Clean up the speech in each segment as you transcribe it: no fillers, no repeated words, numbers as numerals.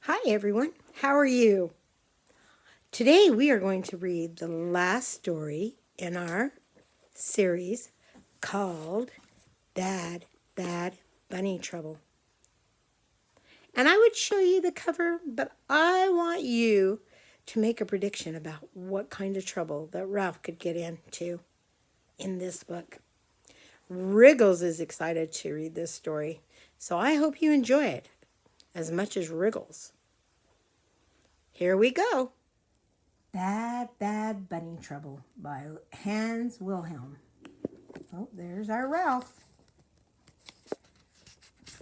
Hi everyone, how are you? Today we are going to read the last story in our series called Bad, Bad Bunny Trouble. And I would show you the cover, but I want you to make a prediction about what kind of trouble that Ralph could get into in this book. Wriggles is excited to read this story, so I hope you enjoy it as much as Wriggles. Here we go. Bad, Bad Bunny Trouble by Hans Wilhelm. Oh, there's our Ralph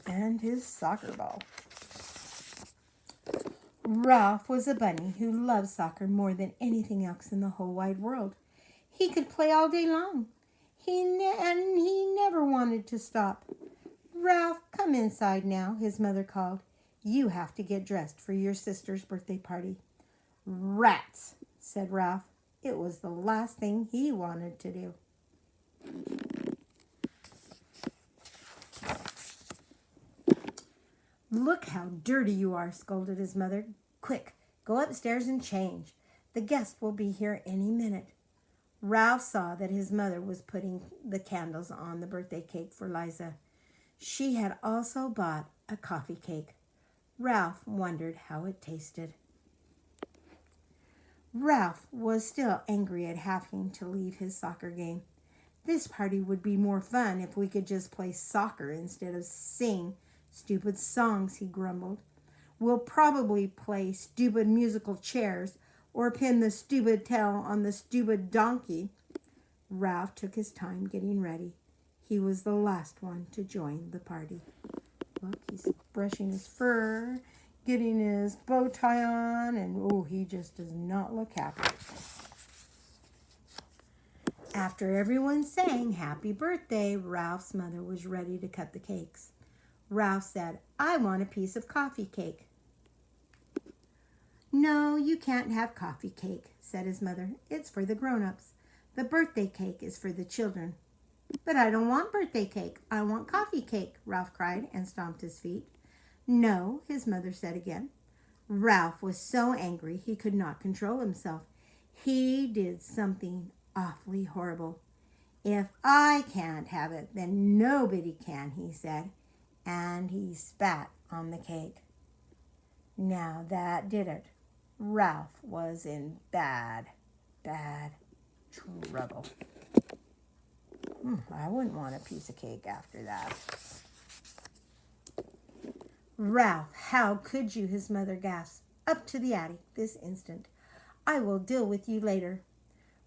and his soccer ball. Ralph was a bunny who loved soccer more than anything else in the whole wide world. He could play all day long. And he never wanted to stop. Ralph, come inside now, his mother called. You have to get dressed for your sister's birthday party. Rats, said Ralph. It was the last thing he wanted to do. Look how dirty you are, scolded his mother. Quick, go upstairs and change. The guest will be here any minute. Ralph saw that his mother was putting the candles on the birthday cake for Liza. She had also bought a coffee cake. Ralph wondered how it tasted. Ralph was still angry at having to leave his soccer game. This party would be more fun if we could just play soccer instead of sing stupid songs, he grumbled. We'll probably play stupid musical chairs or pin the stupid tail on the stupid donkey. Ralph took his time getting ready. He was the last one to join the party. Look, he's brushing his fur, getting his bow tie on, and he just does not look happy. After everyone sang happy birthday, Ralph's mother was ready to cut the cakes. Ralph said, I want a piece of coffee cake. No, you can't have coffee cake, said his mother. It's for the grown-ups. The birthday cake is for the children. But I don't want birthday cake. I want coffee cake, Ralph cried and stomped his feet. No, his mother said again. Ralph was so angry he could not control himself. He did something awfully horrible. If I can't have it, then nobody can, he said, and he spat on the cake. Now that did it. Ralph was in bad, bad trouble. I wouldn't want a piece of cake after that. Ralph, how could you? His mother gasped. Up to the attic this instant. I will deal with you later.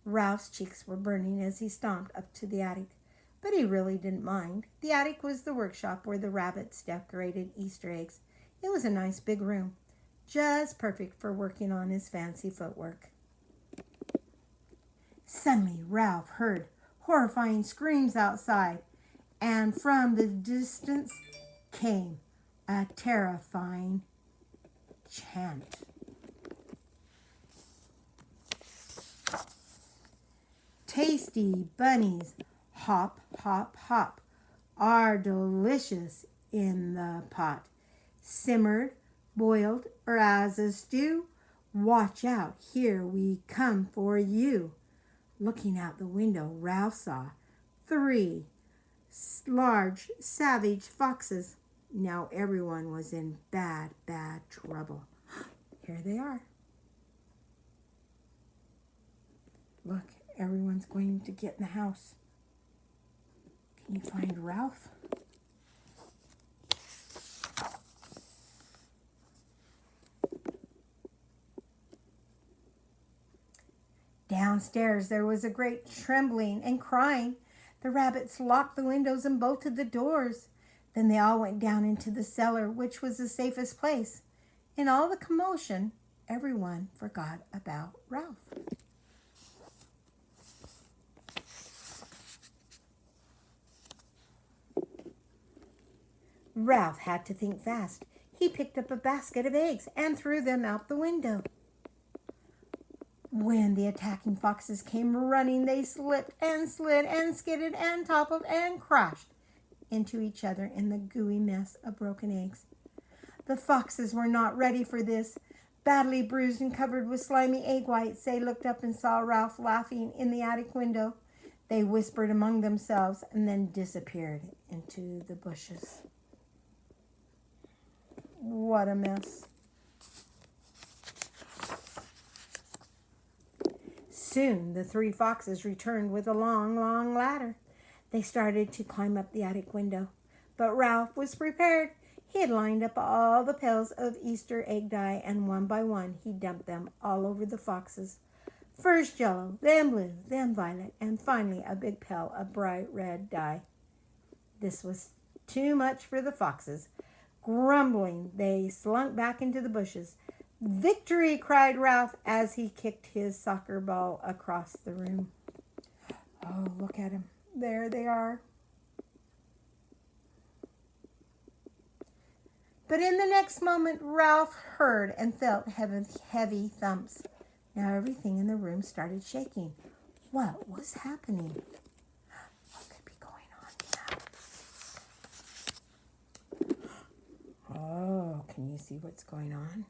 Ralph's cheeks were burning as he stomped up to the attic, but he really didn't mind. The attic was the workshop where the rabbits decorated Easter eggs. It was a nice big room, just perfect for working on his fancy footwork. Suddenly, Ralph heard horrifying screams outside, and from the distance came a terrifying chant. Tasty bunnies, hop, hop, hop, are delicious in the pot. Simmered, boiled, or as a stew, watch out, here we come for you. Looking out the window, Ralph saw 3 large, savage foxes. Now everyone was in bad, bad trouble. Here they are. Look, everyone's going to get in the house. Can you find Ralph? Downstairs there was a great trembling and crying. The rabbits locked the windows and bolted the doors. Then they all went down into the cellar, which was the safest place. In all the commotion, everyone forgot about Ralph. Ralph had to think fast. He picked up a basket of eggs and threw them out the window. When the attacking foxes came running, they slipped and slid and skidded and toppled and crashed into each other in the gooey mess of broken eggs. The foxes were not ready for this. Badly bruised and covered with slimy egg whites, they looked up and saw Ralph laughing in the attic window. They whispered among themselves and then disappeared into the bushes. What a mess. Soon the three foxes returned with a long, long ladder. They started to climb up the attic window, but Ralph was prepared. He had lined up all the pails of Easter egg dye, and one by one he dumped them all over the foxes. First yellow, then blue, then violet, and finally a big pail of bright red dye. This was too much for the foxes. Grumbling, they slunk back into the bushes. "Victory!" cried Ralph as he kicked his soccer ball across the room. Oh, look at him. There they are. But in the next moment, Ralph heard and felt heavy thumps. Now everything in the room started shaking. What was happening? What could be going on now? Oh, can you see what's going on?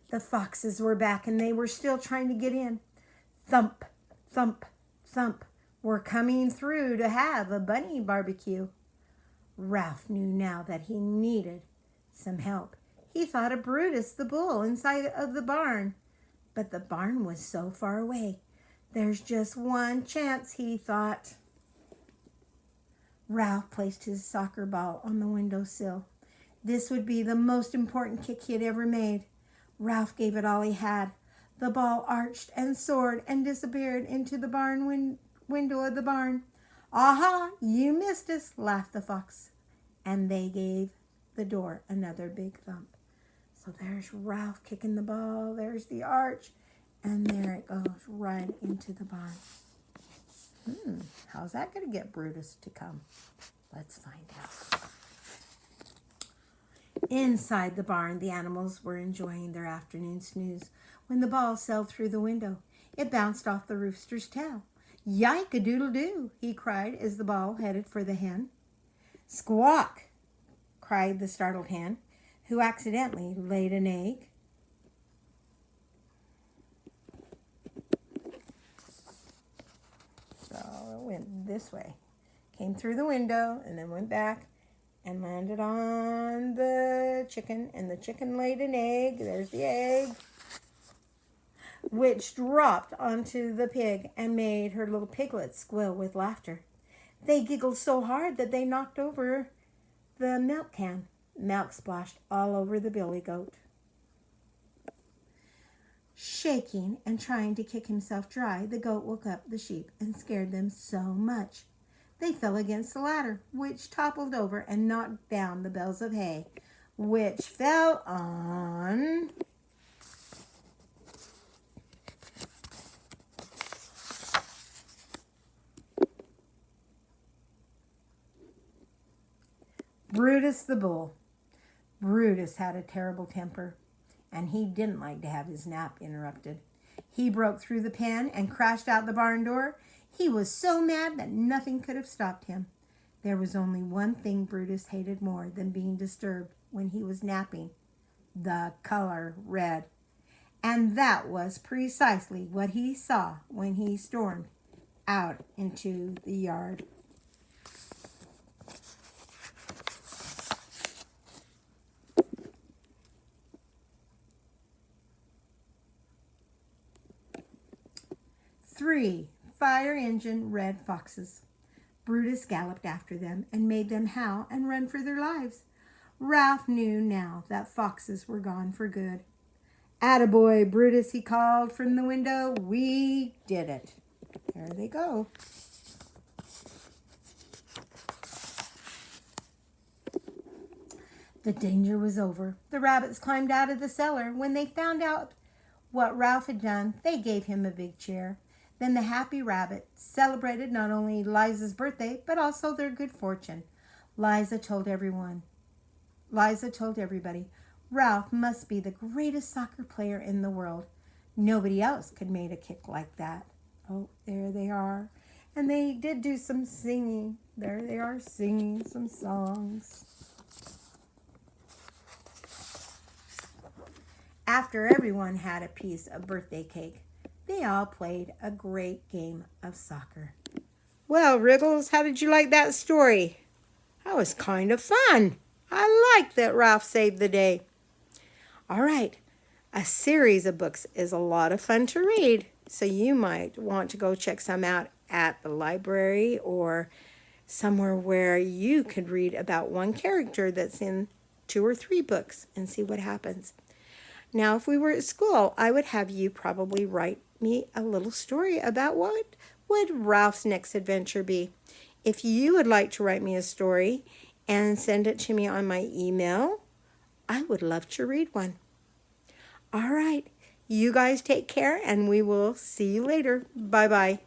The foxes were back and they were still trying to get in. Thump, thump, thump. We're coming through to have a bunny barbecue. Ralph knew now that he needed some help. He thought of Brutus the bull inside of the barn, but the barn was so far away. There's just one chance, he thought. Ralph placed his soccer ball on the windowsill. This would be the most important kick he had ever made. Ralph gave it all he had. The ball arched and soared and disappeared into the barn window of the barn. "Aha, you missed us," laughed the fox. And they gave the door another big thump. So there's Ralph kicking the ball. There's the arch. And there it goes right into the barn. How's that going to get Brutus to come? Let's find out. Inside the barn, the animals were enjoying their afternoon snooze when the ball sailed through the window. It bounced off the rooster's tail. "Yike-a-doodle-doo," he cried as the ball headed for the hen. "Squawk," cried the startled hen, who accidentally laid an egg. So it went this way. Came through the window and then went back and landed on the chicken. And the chicken laid an egg. There's the egg, which dropped onto the pig and made her little piglets squeal with laughter. They giggled so hard that they knocked over the milk can. Milk splashed all over the billy goat. Shaking and trying to kick himself dry, the goat woke up the sheep and scared them so much. They fell against the ladder, which toppled over and knocked down the bales of hay, which fell on Brutus the bull. Brutus had a terrible temper, and he didn't like to have his nap interrupted. He broke through the pen and crashed out the barn door. He was so mad that nothing could have stopped him. There was only one thing Brutus hated more than being disturbed when he was napping: the color red. And that was precisely what he saw when he stormed out into the yard. Three fire engine red foxes. Brutus galloped after them and made them howl and run for their lives. Ralph knew now that foxes were gone for good. "Attaboy, Brutus," he called from the window. "We did it." There they go. The danger was over. The rabbits climbed out of the cellar. When they found out what Ralph had done, they gave him a big cheer. Then the happy rabbits celebrated not only Liza's birthday, but also their good fortune. Liza told everybody, Ralph must be the greatest soccer player in the world. Nobody else could make a kick like that. Oh, there they are. And they did do some singing. There they are singing some songs. After everyone had a piece of birthday cake, they all played a great game of soccer. Well, Wriggles, how did you like that story? That was kind of fun. I like that Ralph saved the day. All right, a series of books is a lot of fun to read, so you might want to go check some out at the library or somewhere where you could read about one character that's in 2 or 3 books and see what happens. Now, if we were at school, I would have you probably write me a little story about what would Ralph's next adventure be. If you would like to write me a story and send it to me on my email, I would love to read one. All right, you guys take care, and we will see you later. Bye-bye.